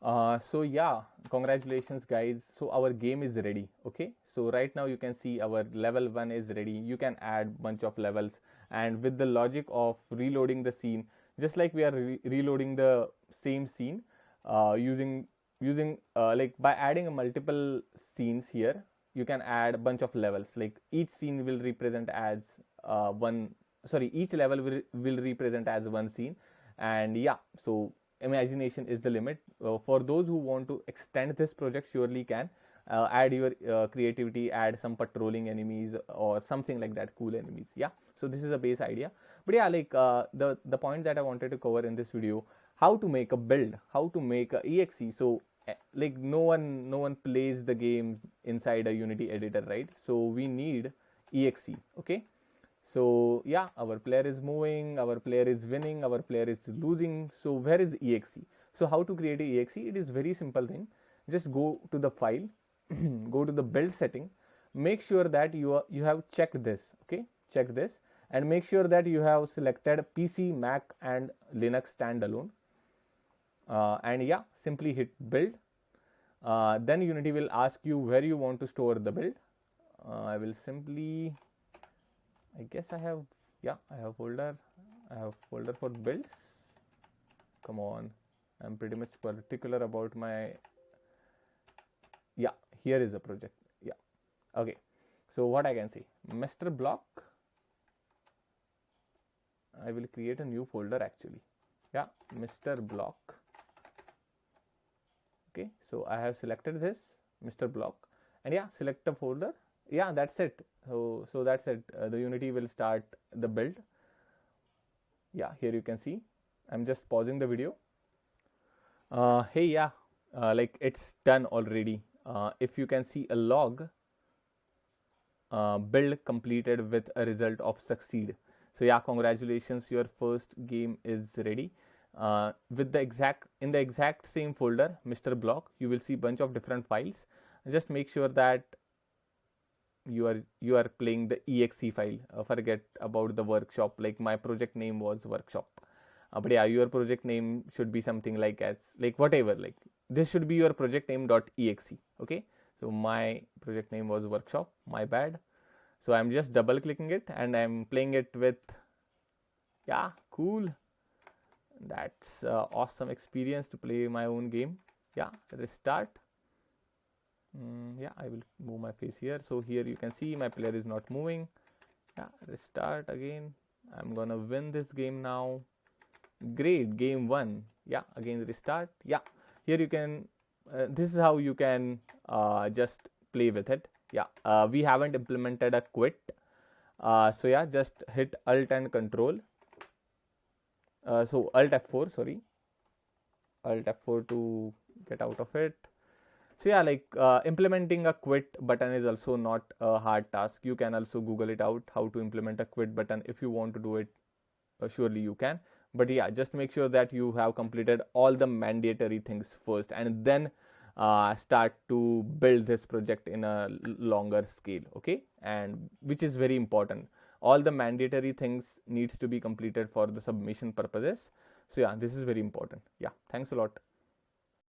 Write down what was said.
So yeah, congratulations guys. So our game is ready. Okay, so right now you can see our level 1 is ready. You can add bunch of levels, and with the logic of reloading the scene, just like we are reloading the same scene, using like by adding a multiple scenes here, you can add a bunch of levels. Like each scene will represent as one. Sorry, each level will represent as one scene, and yeah, so imagination is the limit. For those who want to extend this project, surely can add your creativity, add some patrolling enemies or something like that, cool enemies. Yeah, so this is a base idea. But yeah, like the point that I wanted to cover in this video, how to make a build, how to make a exe. So like no one plays the game inside a Unity editor, right? So we need exe. Okay, so yeah, our player is moving, our player is winning, our player is losing. So where is exe? So how to create a exe? It is very simple thing. Just go to the file, go to the build setting, make sure that you have checked this. Okay, check this, and make sure that you have selected PC, Mac, and Linux standalone. And yeah, simply hit build. Then Unity will ask you where you want to store the build. I will simply, I guess I have, yeah, I have folder for builds. Come on, I'm pretty much particular about my, yeah, here is a project. Yeah, okay, so what I can say, Mr.Block, I will create a new folder actually. Yeah, Mr.Block. Okay, so I have selected this Mr.Block, and yeah, select a folder. Yeah, that's it. So that's it. The Unity will start the build. Yeah, here you can see, I'm just pausing the video. Hey, yeah, like it's done already. If you can see a log, build completed with a result of succeed. So yeah, congratulations, your first game is ready. With the exact same folder, Mr.Block, you will see bunch of different files. Just make sure that you are playing the exe file. Forget about the workshop. Like my project name was workshop. But yeah, your project name should be something like as like whatever, like this should be your project name .exe. Okay, so my project name was workshop, my bad. So I'm just double clicking it and I'm playing it with, yeah, cool. That's awesome experience to play my own game. Yeah, restart. Yeah, I will move my face here. So here you can see my player is not moving. Yeah, restart again. I'm gonna win this game now. Great, game 1. Yeah, again restart. Yeah, here you can, this is how you can just play with it. Yeah, we haven't implemented a quit. So yeah, just hit Alt and Control. So Alt F4, sorry, Alt F4 to get out of it. So yeah, like implementing a quit button is also not a hard task. You can also Google it out how to implement a quit button if you want to do it. Surely you can. But yeah, just make sure that you have completed all the mandatory things first, and then start to build this project in a longer scale. Okay, and which is very important. All the mandatory things needs to be completed for the submission purposes. So yeah, this is very important. Yeah, thanks a lot.